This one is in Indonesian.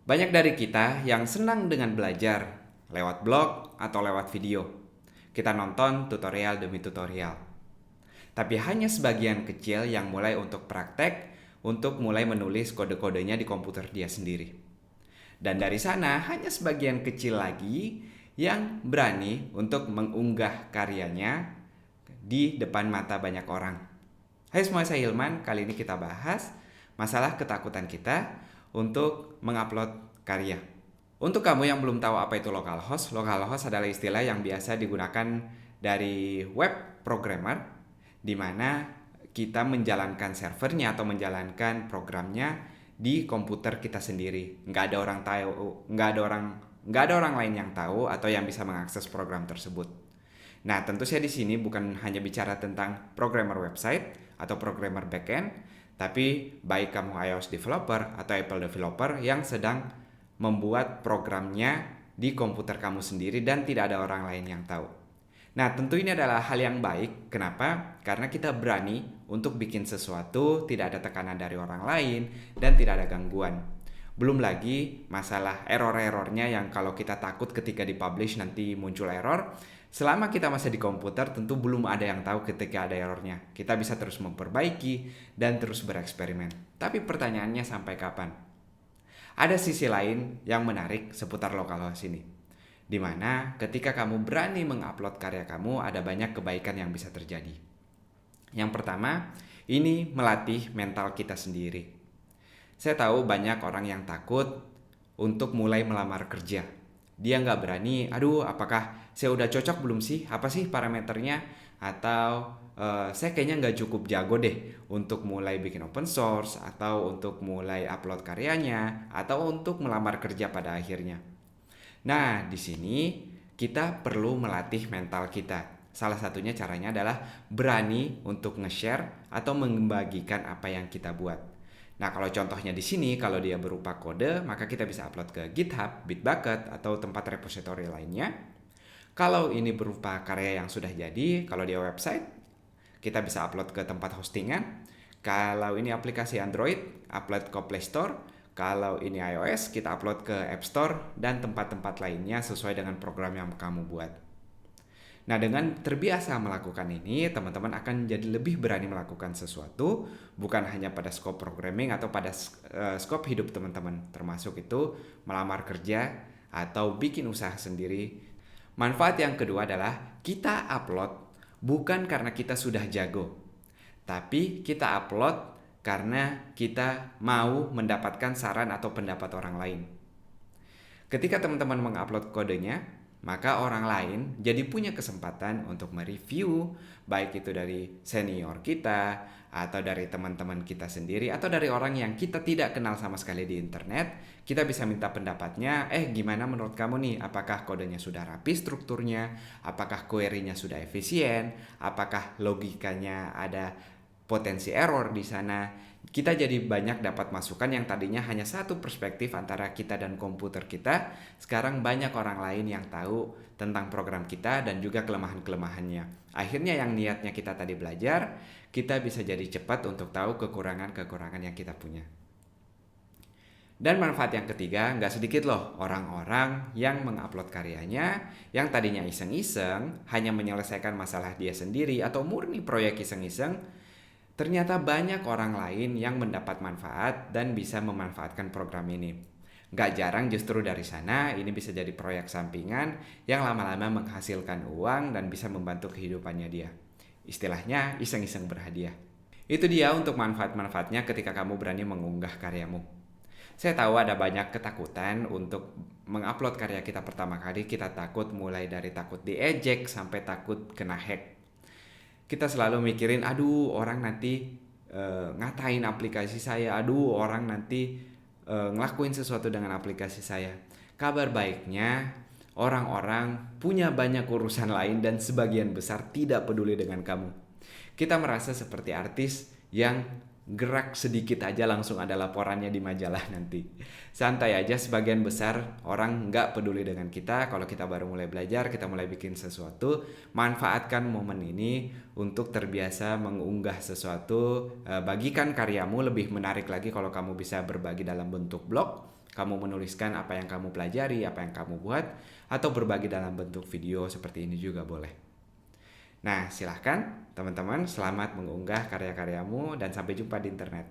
Banyak dari kita yang senang dengan belajar lewat blog atau lewat video. Kita nonton tutorial demi tutorial. Tapi hanya sebagian kecil yang mulai untuk praktek, untuk mulai menulis kode-kodenya di komputer dia sendiri. Dan dari sana hanya sebagian kecil lagi yang berani untuk mengunggah karyanya di depan mata banyak orang. Hai semua, saya Hilman. Kali ini kita bahas masalah ketakutan kita untuk mengupload karya. Untuk kamu yang belum tahu apa itu localhost adalah istilah yang biasa digunakan dari web programmer, di mana kita menjalankan servernya atau menjalankan programnya di komputer kita sendiri. Nggak ada orang tahu, nggak ada orang lain yang tahu atau yang bisa mengakses program tersebut. Nah, tentu saya di sini bukan hanya bicara tentang programmer website atau programmer backend, tapi baik kamu iOS developer atau Apple developer yang sedang membuat programnya di komputer kamu sendiri dan tidak ada orang lain yang tahu. Nah, tentu ini adalah hal yang baik. Kenapa? Karena kita berani untuk bikin sesuatu, tidak ada tekanan dari orang lain, dan tidak ada gangguan. Belum lagi masalah error-errornya yang kalau kita takut ketika dipublish nanti muncul error. Selama kita masih di komputer, tentu belum ada yang tahu ketika ada errornya. Kita bisa terus memperbaiki dan terus bereksperimen. Tapi pertanyaannya sampai kapan? Ada sisi lain yang menarik seputar localhost ini, di mana ketika kamu berani mengupload karya kamu, ada banyak kebaikan yang bisa terjadi. Yang pertama, ini melatih mental kita sendiri. Saya tahu banyak orang yang takut untuk mulai melamar kerja. Dia nggak berani, aduh apakah saya udah cocok belum sih? Apa sih parameternya? Atau saya kayaknya nggak cukup jago deh untuk mulai bikin open source, atau untuk mulai upload karyanya, atau untuk melamar kerja pada akhirnya. Nah, di sini kita perlu melatih mental kita. Salah satunya caranya adalah berani untuk nge-share atau membagikan apa yang kita buat. Nah, kalau contohnya di sini, kalau dia berupa kode, maka kita bisa upload ke GitHub, Bitbucket, atau tempat repository lainnya. Kalau ini berupa karya yang sudah jadi, kalau dia website, kita bisa upload ke tempat hostingan. Kalau ini aplikasi Android, upload ke Play Store. Kalau ini iOS, kita upload ke App Store dan tempat-tempat lainnya sesuai dengan program yang kamu buat. Nah, dengan terbiasa melakukan ini, teman-teman akan jadi lebih berani melakukan sesuatu, bukan hanya pada scope programming atau pada scope hidup teman-teman, termasuk itu melamar kerja atau bikin usaha sendiri. Manfaat yang kedua adalah kita upload bukan karena kita sudah jago, tapi kita upload karena kita mau mendapatkan saran atau pendapat orang lain. Ketika teman-teman mengupload kodenya, maka orang lain jadi punya kesempatan untuk mereview, baik itu dari senior kita, atau dari teman-teman kita sendiri, atau dari orang yang kita tidak kenal sama sekali di internet. Kita bisa minta pendapatnya, gimana menurut kamu nih? Apakah kodenya sudah rapi strukturnya? Apakah query-nya sudah efisien? Apakah logikanya ada potensi error di sana? Kita jadi banyak dapat masukan yang tadinya hanya satu perspektif antara kita dan komputer kita. Sekarang banyak orang lain yang tahu tentang program kita dan juga kelemahan-kelemahannya. Akhirnya yang niatnya kita tadi belajar, kita bisa jadi cepat untuk tahu kekurangan-kekurangan yang kita punya. Dan manfaat yang ketiga, nggak sedikit loh orang-orang yang mengupload karyanya yang tadinya iseng-iseng, hanya menyelesaikan masalah dia sendiri atau murni proyek iseng-iseng. Ternyata banyak orang lain yang mendapat manfaat dan bisa memanfaatkan program ini. Gak jarang justru dari sana ini bisa jadi proyek sampingan yang lama-lama menghasilkan uang dan bisa membantu kehidupannya dia. Istilahnya iseng-iseng berhadiah. Itu dia untuk manfaat-manfaatnya ketika kamu berani mengunggah karyamu. Saya tahu ada banyak ketakutan untuk mengupload karya kita pertama kali. Kita takut mulai dari takut diejek sampai takut kena hack. Kita selalu mikirin, aduh orang nanti ngatain aplikasi saya, aduh orang nanti ngelakuin sesuatu dengan aplikasi saya. Kabar baiknya, orang-orang punya banyak urusan lain dan sebagian besar tidak peduli dengan kamu. Kita merasa seperti artis yang gerak sedikit aja langsung ada laporannya di majalah nanti. Santai aja, sebagian besar orang nggak peduli dengan kita. Kalau kita baru mulai belajar, kita mulai bikin sesuatu, manfaatkan momen ini untuk terbiasa mengunggah sesuatu. Bagikan karyamu, lebih menarik lagi kalau kamu bisa berbagi dalam bentuk blog. Kamu menuliskan apa yang kamu pelajari, apa yang kamu buat, atau berbagi dalam bentuk video seperti ini juga boleh. Nah, silahkan teman-teman, selamat mengunggah karya-karyamu dan sampai jumpa di internet.